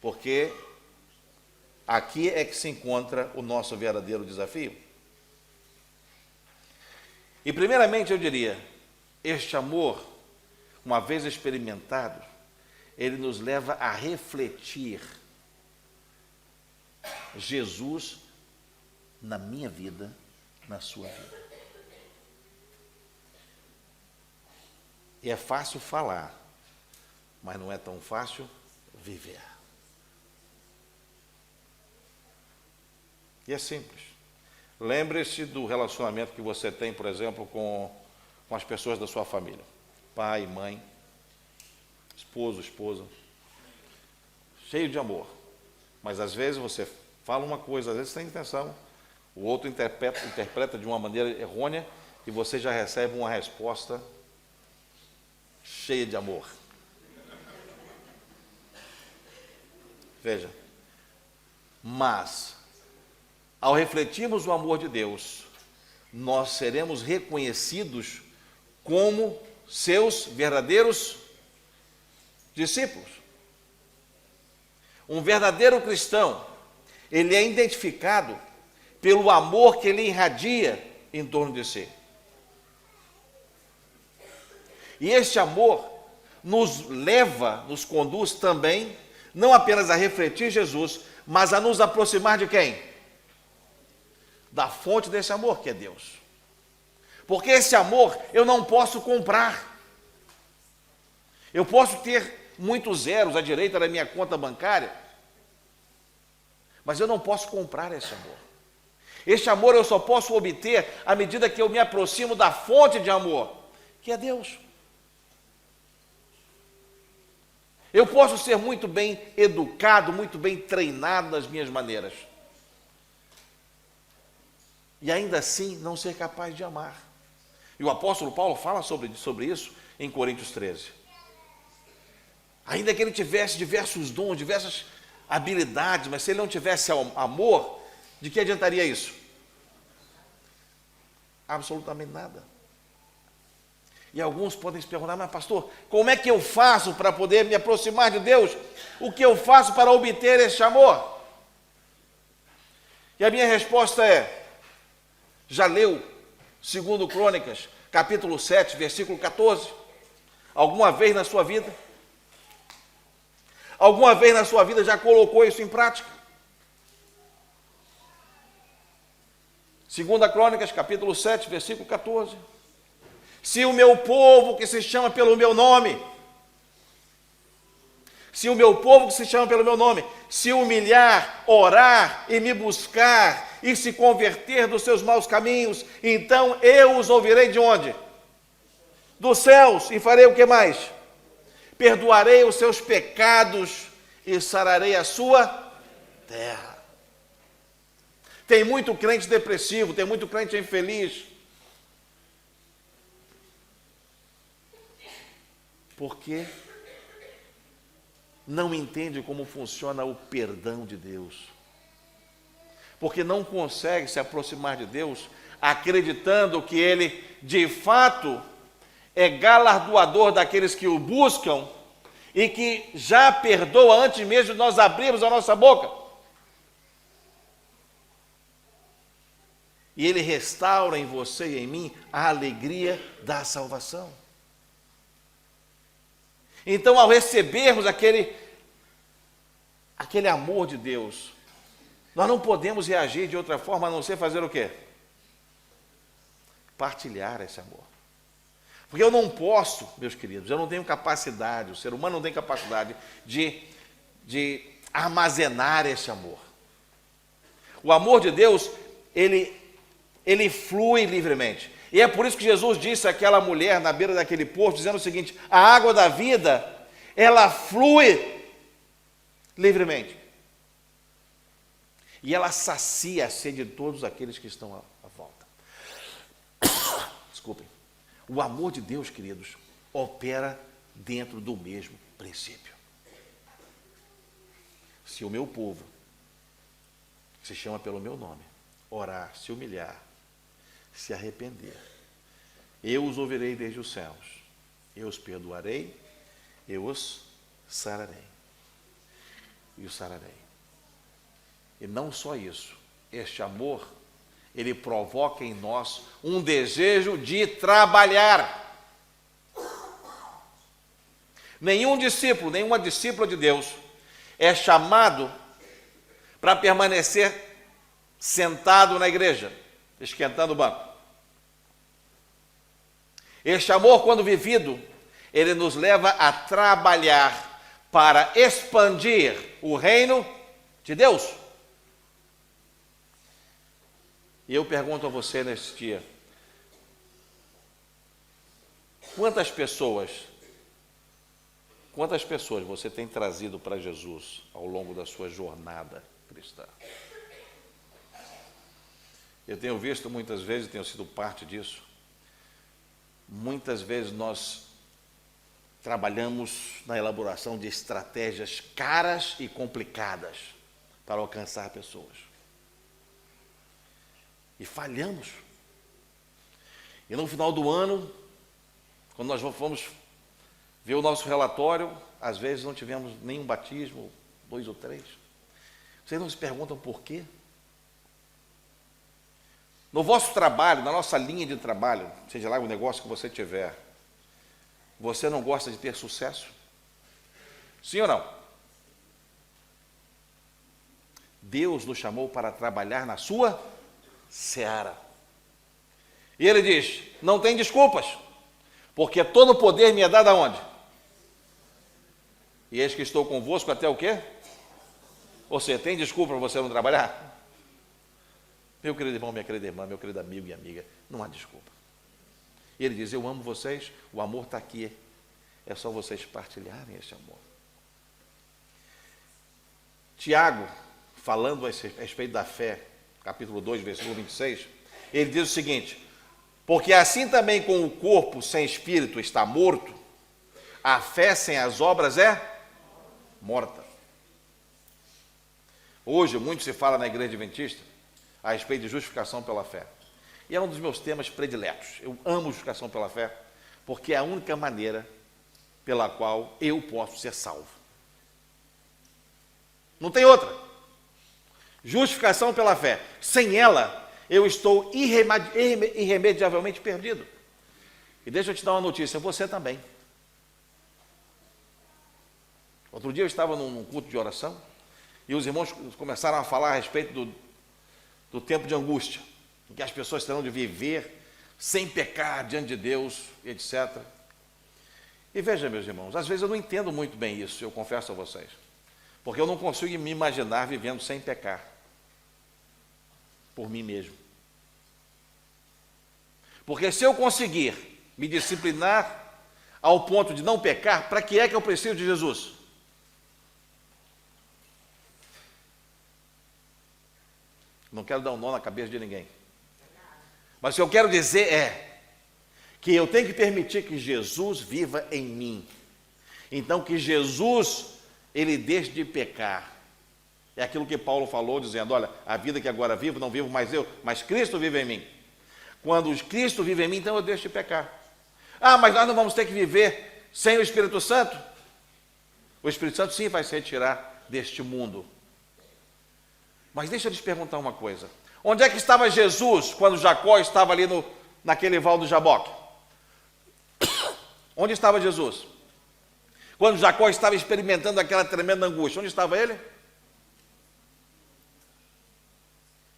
Porque aqui é que se encontra o nosso verdadeiro desafio. E primeiramente eu diria, este amor, uma vez experimentado, ele nos leva a refletir Jesus na minha vida, na sua vida. E é fácil falar, mas não é tão fácil viver. E é simples. Lembre-se do relacionamento que você tem, por exemplo, com as pessoas da sua família. Pai, mãe, esposo, esposa. Cheio de amor. Mas às vezes você fala uma coisa, às vezes sem intenção, o outro interpreta de uma maneira errônea e você já recebe uma resposta cheia de amor. Veja, mas ao refletirmos o amor de Deus, nós seremos reconhecidos como seus verdadeiros discípulos. Um verdadeiro cristão, ele é identificado pelo amor que ele irradia em torno de si. E este amor nos leva, nos conduz também, não apenas a refletir Jesus, mas a nos aproximar de quem? Da fonte desse amor, que é Deus. Porque esse amor eu não posso comprar. Eu posso ter muitos zeros à direita da minha conta bancária, mas eu não posso comprar esse amor. Este amor eu só posso obter à medida que eu me aproximo da fonte de amor, que é Deus. Eu posso ser muito bem educado, muito bem treinado nas minhas maneiras, e ainda assim não ser capaz de amar. E o apóstolo Paulo fala sobre isso em Coríntios 13. Ainda que ele tivesse diversos dons, diversas habilidades, mas se ele não tivesse amor, de que adiantaria isso? Absolutamente nada. E alguns podem se perguntar, mas pastor, como é que eu faço para poder me aproximar de Deus? O que eu faço para obter esse amor? E a minha resposta é, já leu 2 Crônicas, capítulo 7, versículo 14? Alguma vez na sua vida? Alguma vez na sua vida já colocou isso em prática? 2 Crônicas, capítulo 7, versículo 14. Se o meu povo que se chama pelo meu nome, se humilhar, orar e me buscar e se converter dos seus maus caminhos, então eu os ouvirei de onde? Dos céus, e farei o que mais? Perdoarei os seus pecados e sararei a sua terra. Tem muito crente depressivo, tem muito crente infeliz, porque não entende como funciona o perdão de Deus, porque não consegue se aproximar de Deus acreditando que Ele de fato é galardoador daqueles que o buscam e que já perdoa antes mesmo de nós abrirmos a nossa boca. E Ele restaura em você e em mim a alegria da salvação. Então, ao recebermos aquele amor de Deus, nós não podemos reagir de outra forma a não ser fazer o quê? Partilhar esse amor. Porque eu não posso, meus queridos, eu não tenho capacidade, o ser humano não tem capacidade de armazenar esse amor. O amor de Deus, ele flui livremente. E é por isso que Jesus disse àquela mulher na beira daquele poço, dizendo o seguinte: a água da vida, ela flui livremente. E ela sacia a sede de todos aqueles que estão à volta. Desculpem. O amor de Deus, queridos, opera dentro do mesmo princípio. Se o meu povo, que se chama pelo meu nome, orar, se humilhar, se arrepender, eu os ouvirei desde os céus, eu os perdoarei, eu os sararei. E os sararei. E não só isso, este amor, ele provoca em nós um desejo de trabalhar. Nenhum discípulo, nenhuma discípula de Deus é chamado para permanecer sentado na igreja, esquentando o banco. Este amor, quando vivido, ele nos leva a trabalhar para expandir o reino de Deus. E eu pergunto a você nesse dia, quantas pessoas você tem trazido para Jesus ao longo da sua jornada cristã? Eu tenho visto muitas vezes, tenho sido parte disso, muitas vezes nós trabalhamos na elaboração de estratégias caras e complicadas para alcançar pessoas. E falhamos. E no final do ano, quando nós vamos ver o nosso relatório, às vezes não tivemos nenhum batismo, 2 ou 3. Vocês não se perguntam por quê? No vosso trabalho, na nossa linha de trabalho, seja lá o negócio que você tiver, Você não gosta de ter sucesso? Sim ou não? Deus nos chamou para trabalhar na sua seara. E ele diz, não tem desculpas, porque todo o poder me é dado aonde? E eis que estou convosco até o quê? Você tem desculpa para você não trabalhar? Meu querido irmão, minha querida irmã, meu querido amigo e amiga, não há desculpa. E ele diz, eu amo vocês, o amor está aqui, é só vocês partilharem esse amor. Tiago, falando a respeito da fé, capítulo 2, versículo 26, ele diz o seguinte, porque assim também com o corpo sem espírito está morto, a fé sem as obras é morta. Hoje, muito se fala na igreja adventista a respeito de justificação pela fé. E é um dos meus temas prediletos. Eu amo justificação pela fé, porque é a única maneira pela qual eu posso ser salvo. Não tem outra. Justificação pela fé. Sem ela, eu estou irremediavelmente perdido. E deixa eu te dar uma notícia, você também. Outro dia eu estava num culto de oração, e os irmãos começaram a falar a respeito do tempo de angústia, em que as pessoas terão de viver sem pecar diante de Deus, etc. E veja, meus irmãos, às vezes eu não entendo muito bem isso, eu confesso a vocês, porque eu não consigo me imaginar vivendo sem pecar, por mim mesmo. Porque se eu conseguir me disciplinar ao ponto de não pecar, para que é que eu preciso de Jesus? Não quero dar um nó na cabeça de ninguém. Mas o que eu quero dizer é que eu tenho que permitir que Jesus viva em mim. Então que Jesus, ele deixe de pecar. É aquilo que Paulo falou, dizendo, olha, a vida que agora vivo, não vivo mais eu, mas Cristo vive em mim. Quando Cristo vive em mim, então eu deixo de pecar. Ah, mas nós não vamos ter que viver sem o Espírito Santo? O Espírito Santo sim vai se retirar deste mundo. Mas deixa eu lhes perguntar uma coisa. Onde é que estava Jesus quando Jacó estava ali naquele val do Jaboque? Onde estava Jesus? Quando Jacó estava experimentando aquela tremenda angústia, onde estava ele?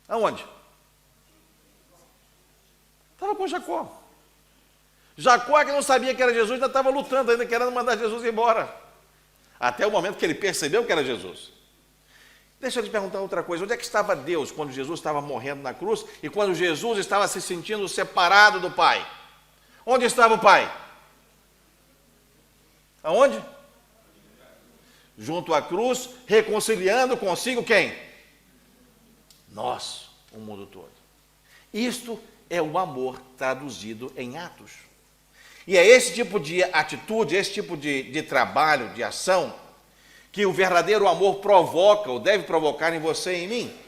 Aonde? Estava com Jacó. Jacó, que não sabia que era Jesus, ainda estava lutando, ainda querendo mandar Jesus embora. Até o momento que ele percebeu que era Jesus. Deixa eu te perguntar outra coisa. Onde é que estava Deus quando Jesus estava morrendo na cruz e quando Jesus estava se sentindo separado do Pai? Onde estava o Pai? Aonde? Junto à cruz, reconciliando consigo quem? Nós, o mundo todo. Isto é o amor traduzido em atos. E é esse tipo de atitude, esse tipo de trabalho, de ação, que o verdadeiro amor provoca, ou deve provocar em você e em mim.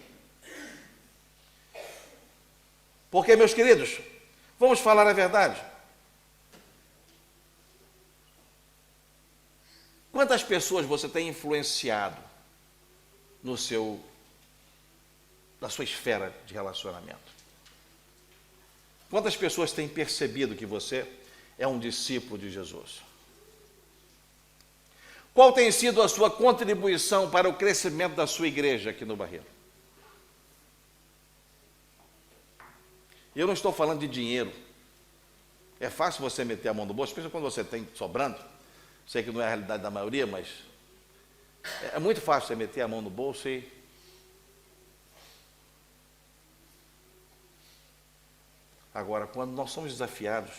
Porque, meus queridos, vamos falar a verdade. Quantas pessoas você tem influenciado na sua esfera de relacionamento? Quantas pessoas têm percebido que você é um discípulo de Jesus? Qual tem sido a sua contribuição para o crescimento da sua igreja aqui no Barreiro? Eu não estou falando de dinheiro. É fácil você meter a mão no bolso, especialmente quando você tem sobrando. Sei que não é a realidade da maioria, mas é muito fácil você meter a mão no bolso e... Agora, quando nós somos desafiados,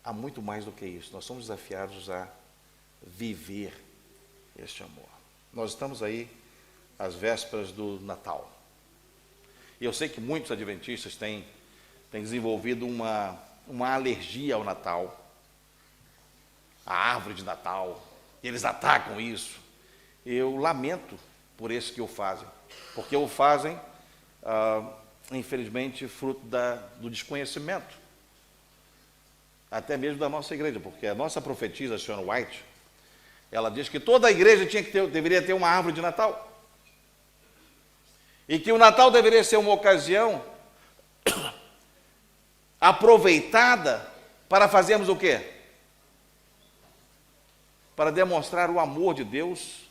há muito mais do que isso. Nós somos desafiados a viver este amor. Nós estamos aí às vésperas do Natal. E eu sei que muitos adventistas têm desenvolvido uma alergia ao Natal, à árvore de Natal. Eles atacam isso. Eu lamento por esses que o fazem, porque o fazem, infelizmente, fruto do desconhecimento, até mesmo da nossa igreja, porque a nossa profetisa, a senhora White, ela diz que toda a igreja deveria ter uma árvore de Natal. E que o Natal deveria ser uma ocasião aproveitada para fazermos o quê? para demonstrar o amor de Deus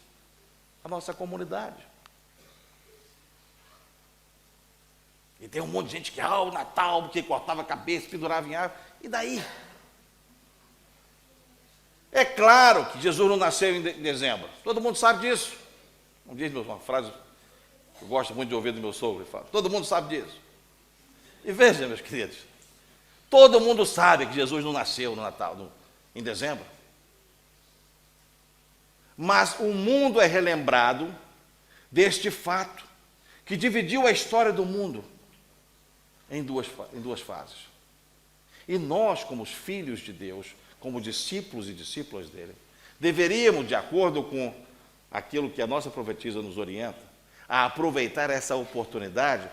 à nossa comunidade. E tem um monte de gente que, o Natal, porque cortava a cabeça, pendurava em árvore, e daí? É claro que Jesus não nasceu em dezembro, todo mundo sabe disso. Um dia, uma frase que eu gosto muito de ouvir do meu sogro, ele fala, todo mundo sabe disso. E veja, meus queridos, todo mundo sabe que Jesus não nasceu no Natal, em dezembro. Mas o mundo é relembrado deste fato que dividiu a história do mundo em duas fases. E nós, como os filhos de Deus, como discípulos e discípulas dele, deveríamos, de acordo com aquilo que a nossa profetisa nos orienta, a aproveitar essa oportunidade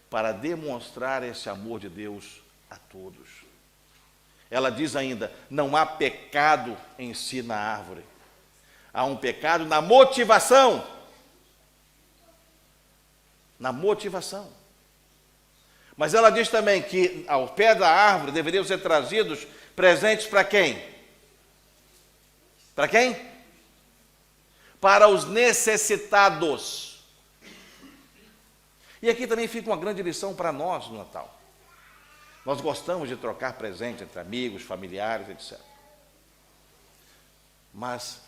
para demonstrar esse amor de Deus a todos. Ela diz ainda, não há pecado em si na árvore, há um pecado na motivação. Na motivação. Mas ela diz também que ao pé da árvore deveriam ser trazidos presentes para quem? Para quem? Para os necessitados. E aqui também fica uma grande lição para nós no Natal. Nós gostamos de trocar presente entre amigos, familiares, etc. Mas,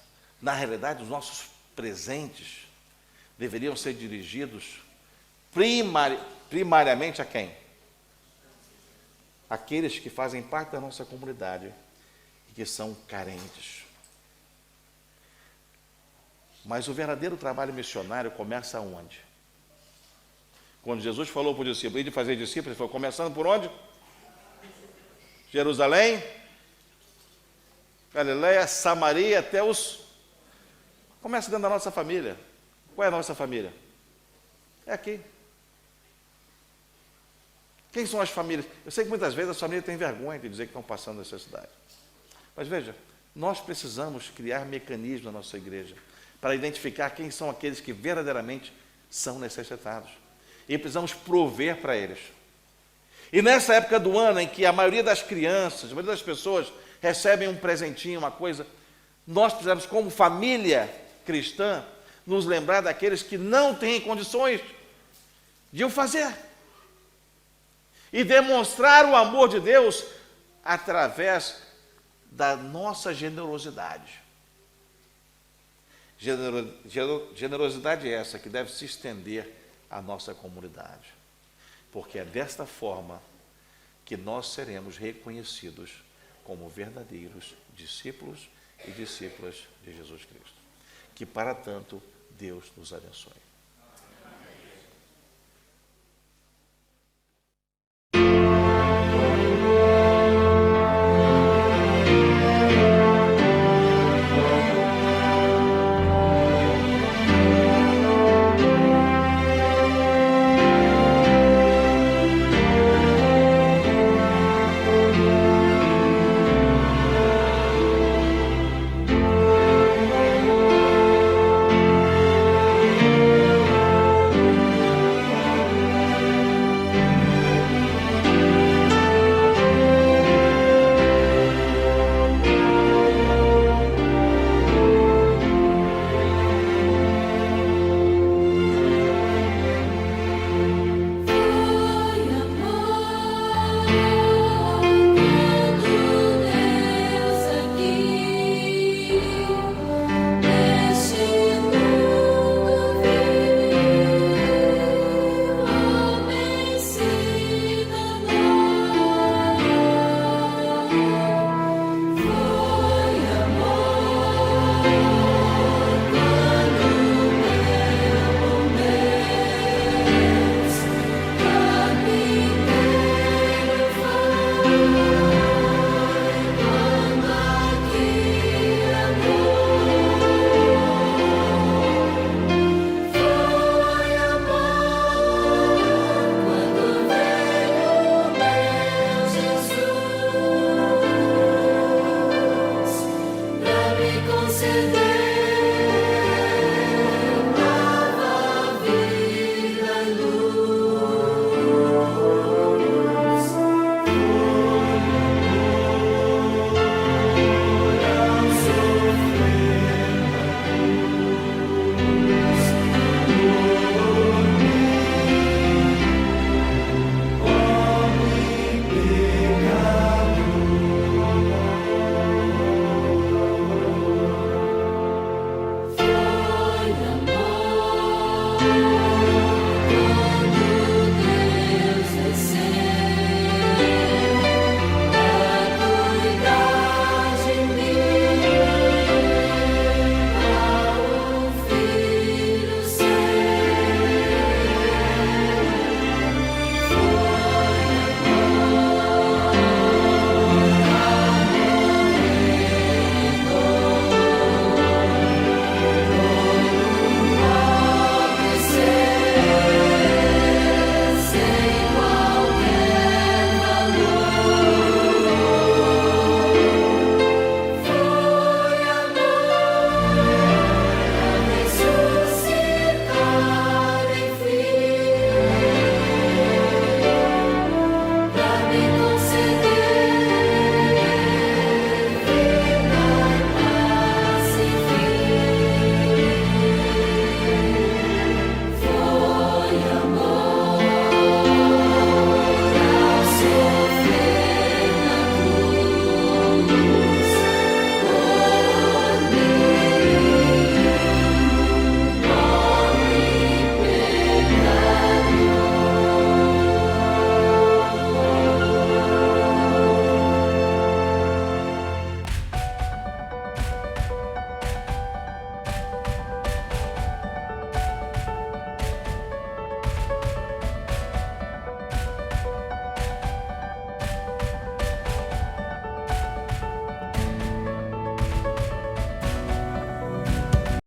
na realidade, os nossos presentes deveriam ser dirigidos primariamente a quem? Aqueles que fazem parte da nossa comunidade e que são carentes. Mas o verdadeiro trabalho missionário começa onde? Quando Jesus falou para os discípulos, de fazer discípulos, ele falou, começando por onde? Jerusalém, Galileia, Samaria, até os... Começa dentro da nossa família. Qual é a nossa família? É aqui. Quem são as famílias? Eu sei que muitas vezes as famílias têm vergonha de dizer que estão passando necessidade. Mas veja, nós precisamos criar mecanismos na nossa igreja para identificar quem são aqueles que verdadeiramente são necessitados. E precisamos prover para eles. E nessa época do ano em que a maioria das crianças, a maioria das pessoas recebem um presentinho, uma coisa, nós precisamos, como família cristã, nos lembrar daqueles que não têm condições de o fazer. E demonstrar o amor de Deus através da nossa generosidade. Generosidade essa que deve se estender à nossa comunidade. Porque é desta forma que nós seremos reconhecidos como verdadeiros discípulos e discípulas de Jesus Cristo. Que para tanto Deus nos abençoe.